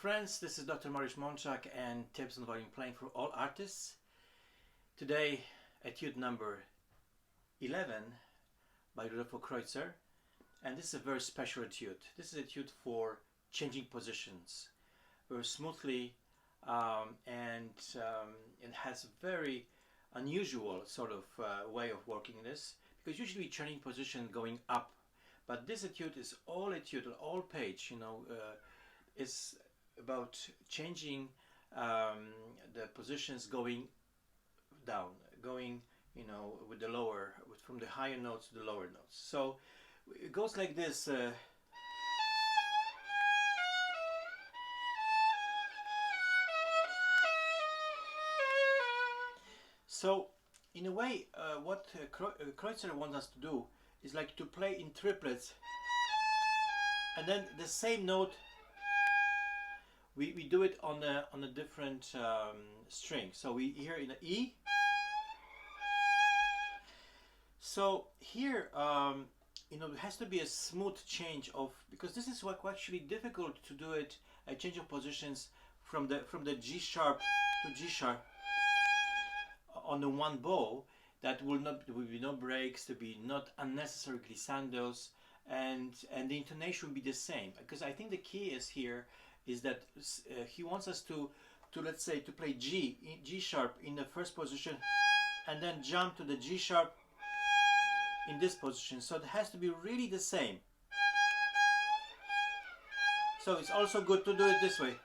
friends, this is Dr. Mariusz Monczak and tips on violin playing for all artists. Today, etude number 11 by Kreutzer, and this is a very special etude. This is an etude for changing positions very smoothly, and it has a very unusual sort of way of working this, because usually changing position going up, but this etude is all etude, all page, is about changing the positions going down, going with the lower, from the higher notes to the lower notes. So it goes like this. So in a way, what Kreutzer wants us to do is like to play in triplets, and then the same note we do it on a different string. So we hear in an E. So here it has to be a smooth change of, because this is what actually difficult to do it, a change of positions from the G sharp to G sharp on the one bow. That will be no breaks, to be not unnecessary glissandos, and the intonation will be the same. Because I think the key is here is that he wants us to let's say to play G sharp in the first position and then jump to the G sharp in this position. So it has to be really the same. So it's also good to do it this way.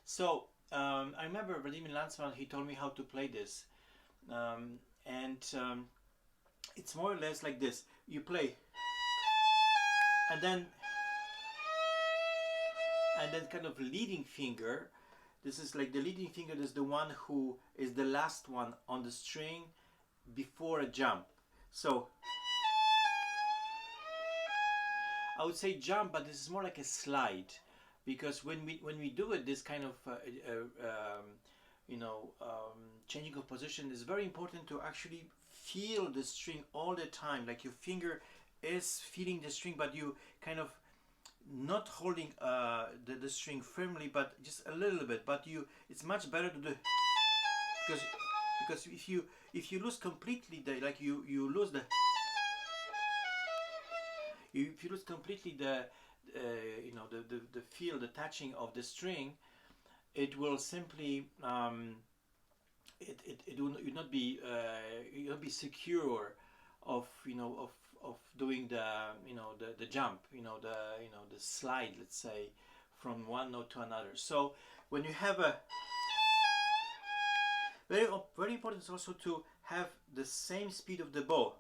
So I remember Vladimir Lanzmann, he told me how to play this, and it's more or less like this. You play, and then kind of leading finger. This is like the leading finger is the one who is the last one on the string before a jump. So I would say jump, but this is more like a slide, because when we do it, this kind of changing of position is very important to actually feel the string all the time, like your finger is feeling the string, but you kind of not holding the string firmly, but just a little bit. But it's much better to do, because if you lose completely the if you lose completely the feel, the touching of the string, it will simply it will not be you'll be secure of doing the jump, the slide, let's say, from one note to another. So when you have a very important is also to have the same speed of the bow,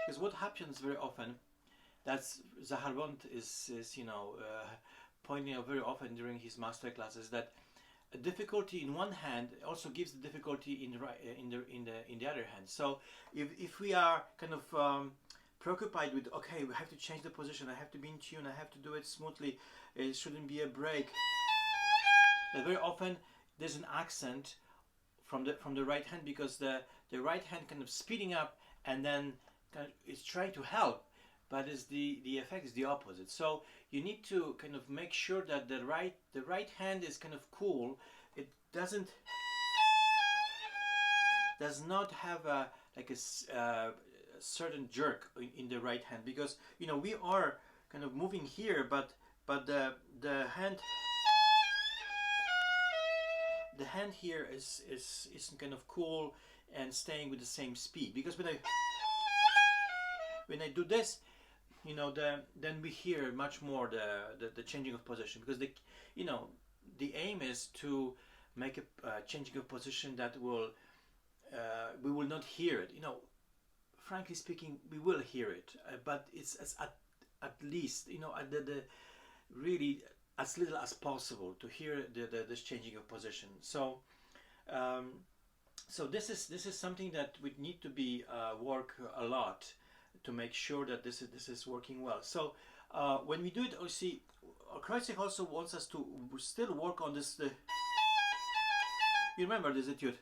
because what happens very often, that's Zahar Bond is pointing out very often during his master classes, that a difficulty in one hand also gives the difficulty in the other hand. So if we are kind of preoccupied with, okay, we have to change the position, I have to be in tune, I have to do it smoothly, it shouldn't be a break, that very often there's an accent from the right hand, because the right hand kind of speeding up and then kind of is trying to help, but the effect is the opposite. So you need to kind of make sure that the right hand is kind of cool. It does not have a certain jerk in the right hand, because we are kind of moving here, but the hand here is kind of cool and staying with the same speed. Because when I do this, then we hear much more the changing of position, because the aim is to make a changing of position that will we will not hear it. Frankly speaking, we will hear it, but it's at least at the really as little as possible to hear this changing of position. So so this is something that we need to be work a lot to make sure that this is working well. So when we do it, you see, Kreutzer also wants us to still work on this. You remember this etude?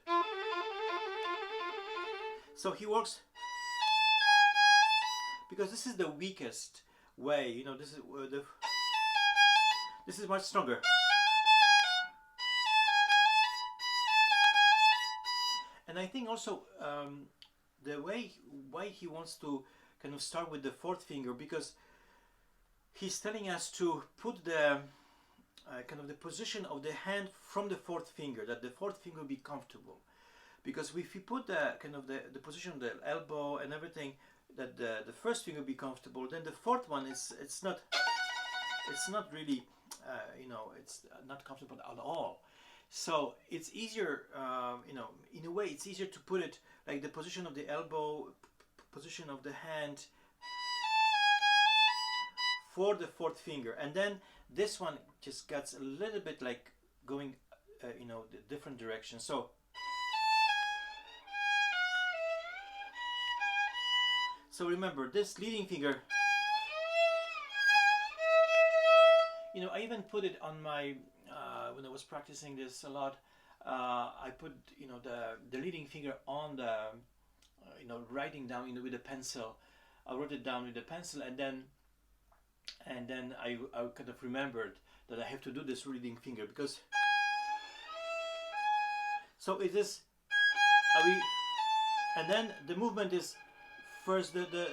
So he works because this is the weakest way. You know, this is much stronger. And I think also the way why he wants to kind of start with the fourth finger, because he's telling us to put the kind of the position of the hand from the fourth finger, that the fourth finger will be comfortable. Because if you put the kind of the position of the elbow and everything, that the first finger will be comfortable, then the fourth one it's not really you know, it's not comfortable at all. So it's easier, you know, in a way it's easier to put it like the position of the elbow, position of the hand for the fourth finger, and then this one just gets a little bit like going you know, the different direction. So remember, this leading finger, you know, I even put it on my when I was practicing this a lot, I put, you know, the leading finger on the you know, writing down, you know, with a pencil. I wrote it down with a pencil, and then I kind of remembered that I have to do this leading finger, because so it is and then the movement is first the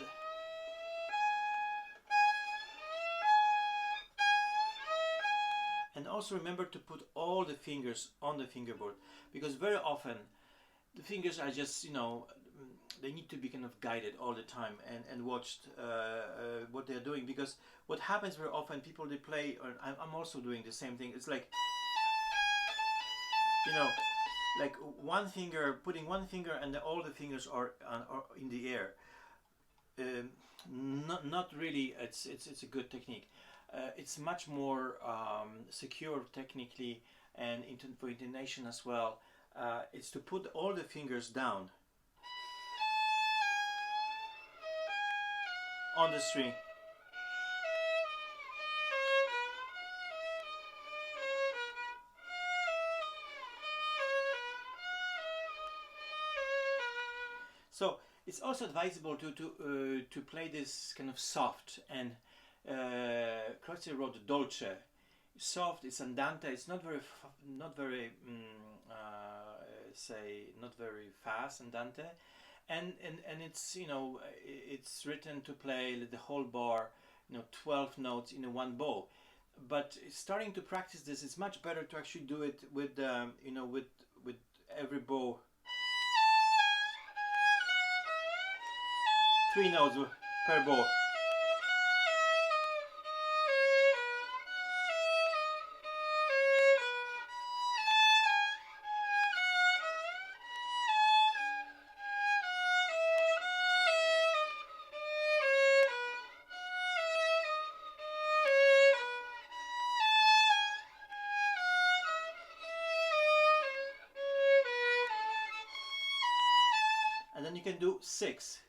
and also remember to put all the fingers on the fingerboard, because very often the fingers are just, you know, they need to be kind of guided all the time and watched what they're doing, because what happens very often, people they play, or I'm also doing the same thing, it's like, you know, like one finger, putting one finger and all the fingers are in the air. Not really, it's a good technique. It's much more secure technically, and for intonation as well. It's to put all the fingers down on the string. So it's also advisable to play this kind of soft, and Kreutzer wrote dolce. Soft, it's andante. It's not very say not very fast andante, and it's, you know, it's written to play the whole bar, you know, 12 notes in a one bow. But starting to practice this, it's much better to actually do it with you know, with every bow 3 notes per bow. And then you can do 6.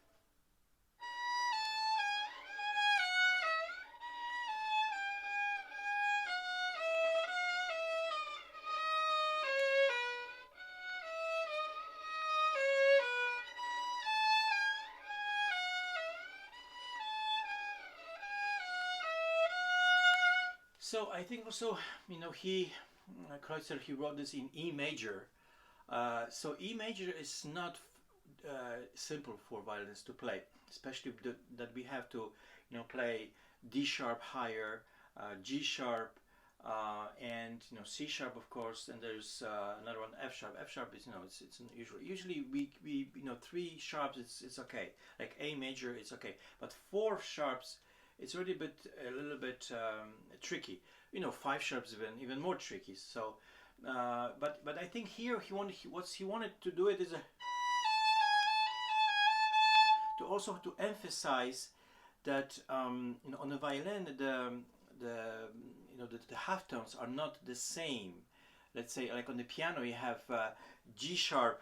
So I think also, you know, Kreutzer, he wrote this in E major. So E major is not simple for violinists to play, especially that we have to, you know, play D sharp higher, G sharp, and, you know, C sharp, of course, and there's another one, F sharp. F sharp is, you know, it's usually we you know, 3 sharps it's okay, like A major it's okay, but 4 sharps it's already a little bit tricky. You know, 5 sharps even more tricky. So but I think here what he wanted to do it is to also to emphasize that you know, on the violin you know, the half tones are not the same. Let's say like on the piano you have G sharp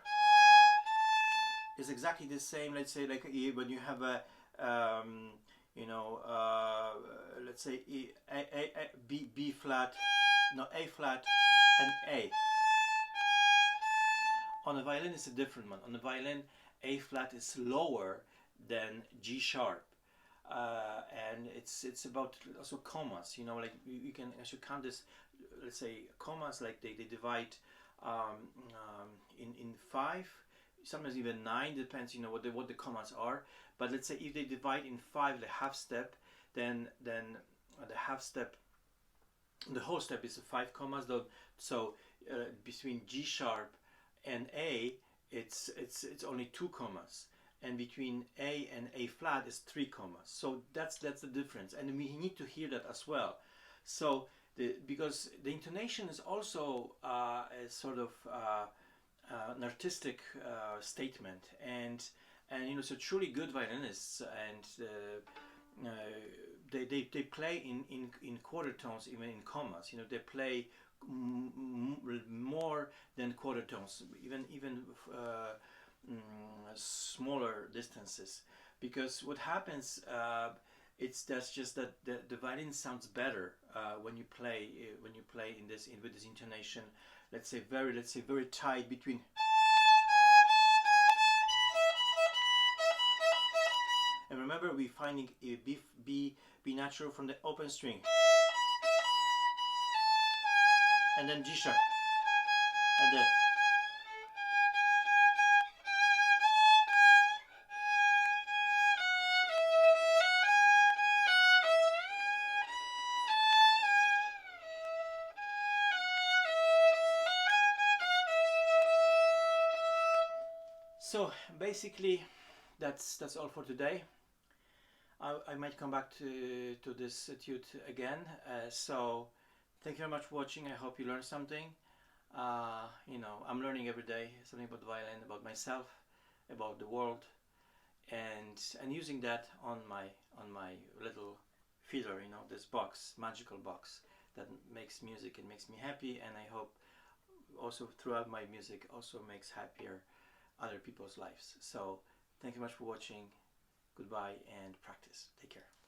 is exactly the same. Let's say like when you have a you know, let's say B flat, no, A flat and A. On a violin it's a different one. On the violin A flat is lower than G sharp. and it's about also commas. You know, like you can actually count this. Let's say commas, like they divide in 5, sometimes even 9, depends, you know, what the commas are. But let's say if they divide in 5 the half step, then the half step, the whole step is 5 commas though. So between G sharp and A, it's only 2 commas, and between A and A flat is 3 commas. So that's the difference, and we need to hear that as well. So because the intonation is also a sort of an artistic statement, and you know, so truly good violinists, and they play in quarter tones, even in commas. You know, they play more than quarter tones, even smaller distances, because what happens, that's just that the violin sounds better when you play in this with this intonation. Let's say very tight between. And remember, we're finding a B natural from the open string, and then G sharp, and then. So basically, that's all for today. I might come back to this etude again. So thank you very much for watching. I hope you learned something. You know, I'm learning every day something about the violin, about myself, about the world, and using that on my little fiddler. You know, this box, magical box that makes music and makes me happy. And I hope also throughout my music also makes happier other people's lives. So thank you much for watching. Goodbye and practice. Take care.